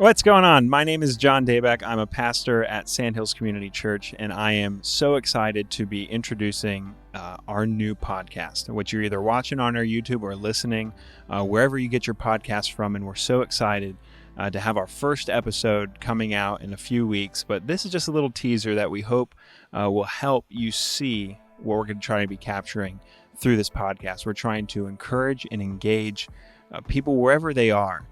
What's going on? My name is John Daybeck. I'm a pastor at Sandhills Community Church, and I am so excited to be introducing our new podcast, which you're either watching on our YouTube or listening wherever you get your podcast from. And we're so excited to have our first episode coming out in a few weeks. But this is just a little teaser that we hope will help you see what we're going to try to be capturing through this podcast. We're trying to encourage and engage people wherever they are.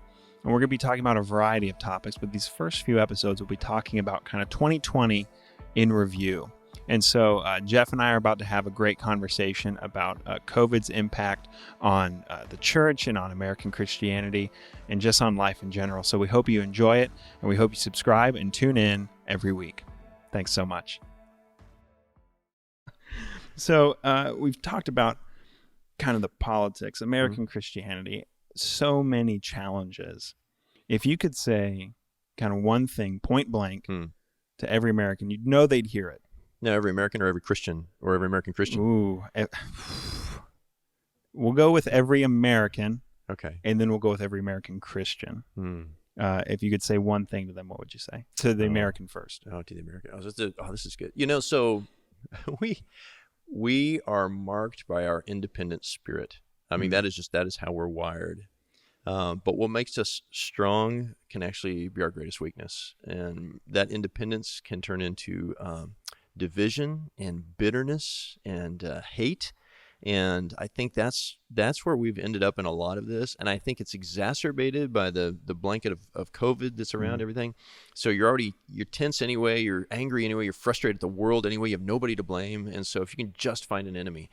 And we're going to be talking about a variety of topics, but these first few episodes will be talking about kind of 2020 in review. And so Jeff and I are about to have a great conversation about COVID's impact on the church and on American Christianity and just on life in general. So we hope you enjoy it, and we hope you subscribe and tune in every week. Thanks so much. So we've talked about kind of the politics, American Christianity. So many challenges. If you could say kind of one thing point blank to every American, you'd know they'd hear it. No, every American or every Christian or every American Christian? Ooh. We'll go with every American. Okay. And then we'll go with every American Christian. If you could say one thing to them, what would you say? To the American first. Oh, to the American. This is good. You know, so we are marked by our independent spirit. I mean, that is how we're wired. But what makes us strong can actually be our greatest weakness. And that independence can turn into division and bitterness and hate. And I think that's where we've ended up in a lot of this. And I think it's exacerbated by the blanket of COVID that's around everything. So you're tense anyway, you're angry anyway, you're frustrated at the world anyway, you have nobody to blame. And so if you can just find an enemy,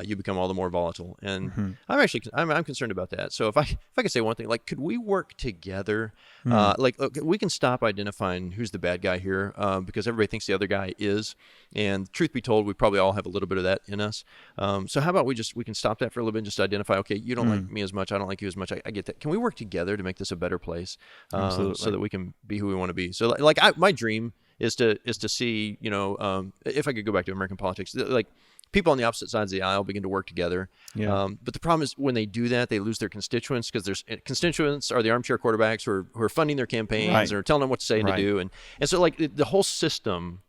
you become all the more volatile. And I'm concerned about that. So if I could say one thing, like, could we work together? We can stop identifying who's the bad guy here, because everybody thinks the other guy is. And truth be told, we probably all have a little bit of that in us. So how about we can stop that for a little bit and just identify, okay, you don't like me as much, I don't like you as much, I get that. Can we work together to make this a better place, so that we can be who we want to be? So my dream is to see, if I could go back to American politics, like people on the opposite sides of the aisle begin to work together. Yeah. But the problem is when they do that, they lose their constituents, because their constituents are the armchair quarterbacks who are funding their campaigns or telling them what to say and to do. And so like the whole system,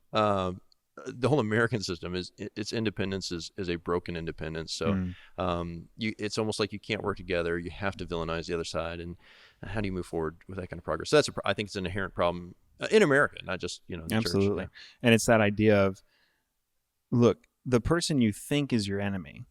the whole American system its independence is a broken independence. So it's almost like you can't work together. You have to villainize the other side. And how do you move forward with that kind of progress? So I think it's an inherent problem in America, not just the Absolutely. church. And it's that idea of, look, the person you think is your enemy,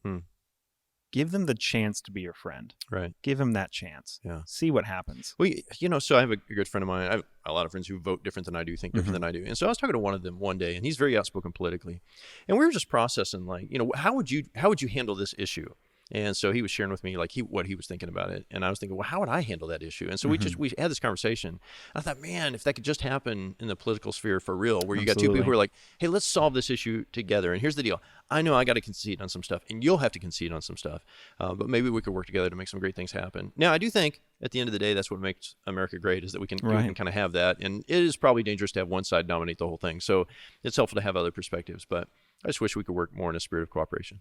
give them the chance to be your friend. Right. Give them that chance. Yeah. See what happens. So I have a good friend of mine. I have a lot of friends who vote different than I do, think different than I do. And so I was talking to one of them one day, and he's very outspoken politically. And we were just processing, like, how would you handle this issue? And so he was sharing with me like what he was thinking about it, and I was thinking, well, how would I handle that issue? And so we had this conversation. I thought, man, if that could just happen in the political sphere for real, where you got two people who are like, hey, let's solve this issue together. And here's the deal: I know I got to concede on some stuff, and you'll have to concede on some stuff, but maybe we could work together to make some great things happen. Now, I do think at the end of the day, that's what makes America great, is that we can kind of have that. And it is probably dangerous to have one side dominate the whole thing. So it's helpful to have other perspectives, but I just wish we could work more in a spirit of cooperation.